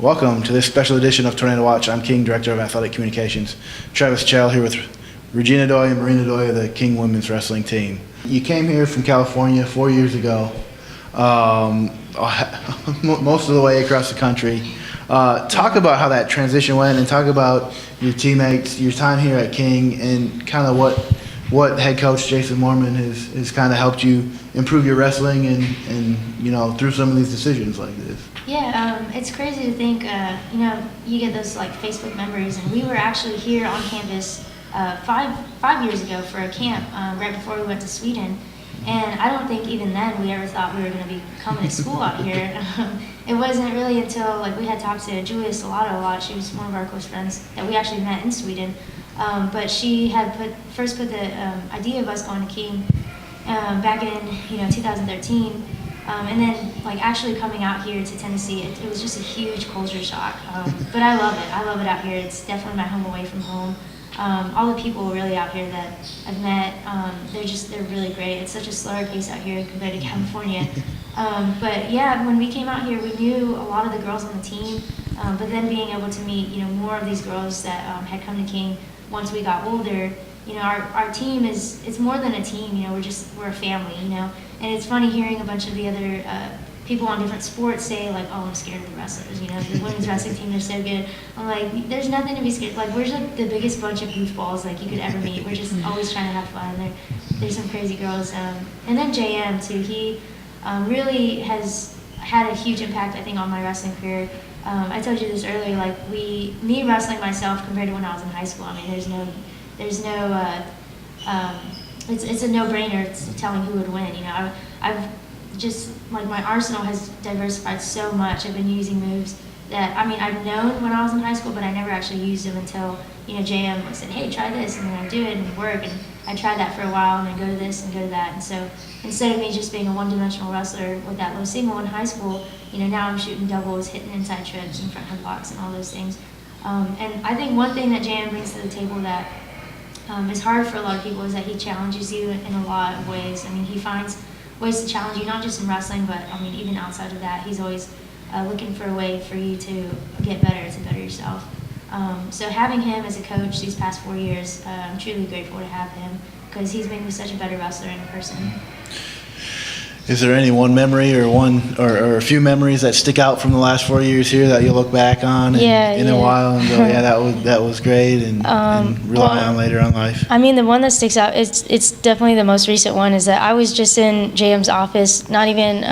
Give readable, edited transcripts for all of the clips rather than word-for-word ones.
Welcome to this special edition of Tornado Watch. I'm King, Director of Athletic Communications. Travis Chell here with Regina Doy and Marina Doy of the King Women's Wrestling Team. You came here from California 4 years ago, most of the way across the country. Talk about how that transition went, and talk about your teammates, your time here at King, and kind of what head coach Jason Mormon has kind of helped you improve your wrestling and through some of these decisions like this. Yeah, it's crazy to think, you get those like Facebook memories, and we were actually here on campus five years ago for a camp right before we went to Sweden, and I don't think even then we ever thought we were going to be coming to school out here. It wasn't really until we had talked to Julia Salato a lot. She was one of our close friends that we actually met in Sweden, but she had first put the idea of us going to King back in 2013. And then, actually coming out here to Tennessee, it was just a huge culture shock. But I love it. I love it out here. It's definitely my home away from home. All the people really out here that I've met, they're really great. It's such a slower pace out here compared to California. But yeah, when we came out here, we knew a lot of the girls on the team. But then being able to meet, more of these girls that had come to King once we got older. Our team it's more than a team. We're a family. And it's funny hearing a bunch of the other people on different sports say oh, I'm scared of the wrestlers. The women's wrestling team, they're so good. I'm like, there's nothing to be scared. We're just the biggest bunch of goofballs you could ever meet. We're just always trying to have fun. There's some crazy girls. And then JM too. He really has had a huge impact, I think, on my wrestling career. I told you this earlier. Me wrestling myself compared to when I was in high school. I mean, there's no. It's a no-brainer. It's telling who would win. I've just my arsenal has diversified so much. I've been using moves that I've known when I was in high school, but I never actually used them until JM said, "Hey, try this," and then I do it and it work. And I tried that for a while, and then go to this and go to that. And so instead of me just being a one-dimensional wrestler with that low single in high school, now I'm shooting doubles, hitting inside trips, and front headlocks, and all those things. And I think one thing that JM brings to the table that is hard for a lot of people is that he challenges you in a lot of ways. He finds ways to challenge you, not just in wrestling, but even outside of that. He's always looking for a way for you to get better, to better yourself. So having him as a coach these past 4 years, I'm truly grateful to have him because he's made me such a better wrestler in person. Is there any one memory or a few memories that stick out from the last 4 years here that you'll look back on in a while and go, yeah, that was great, and rely on later on life? The one that sticks out, it's definitely the most recent one, is that I was just in JM's office, not even,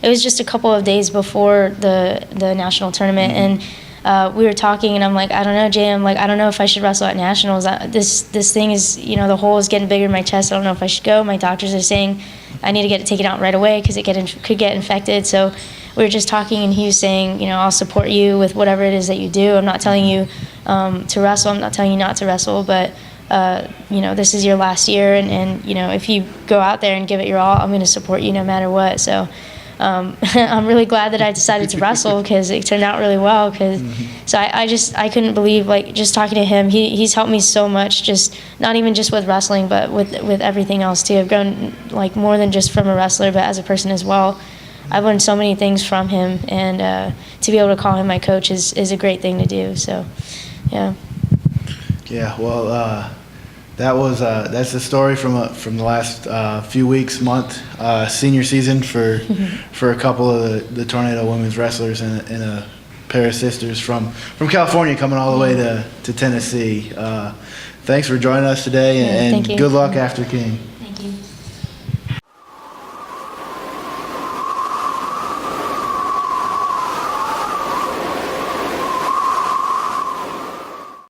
it was just a couple of days before the national tournament, and we were talking, and I'm like, I don't know, JM, I don't know if I should wrestle at nationals. This thing is, the hole is getting bigger in my chest. I don't know if I should go. My doctors are saying I need to get it taken out right away because it could get infected. So we were just talking, and he was saying, I'll support you with whatever it is that you do. I'm not telling you to wrestle. I'm not telling you not to wrestle, but this is your last year, and if you go out there and give it your all, I'm going to support you no matter what. So I'm really glad that I decided to wrestle because it turned out really well. So I couldn't believe, just talking to him, he's helped me so much, just not even just with wrestling, but with everything else too. I've grown more than just from a wrestler, but as a person as well. I've learned so many things from him, and to be able to call him my coach is a great thing to do. So, yeah. Yeah. Well, that's the story from the last few weeks, month, senior season for a couple of the Tornado women's wrestlers and a pair of sisters from California coming all the way to Tennessee. Thanks for joining us today, and thank you. Good luck after King.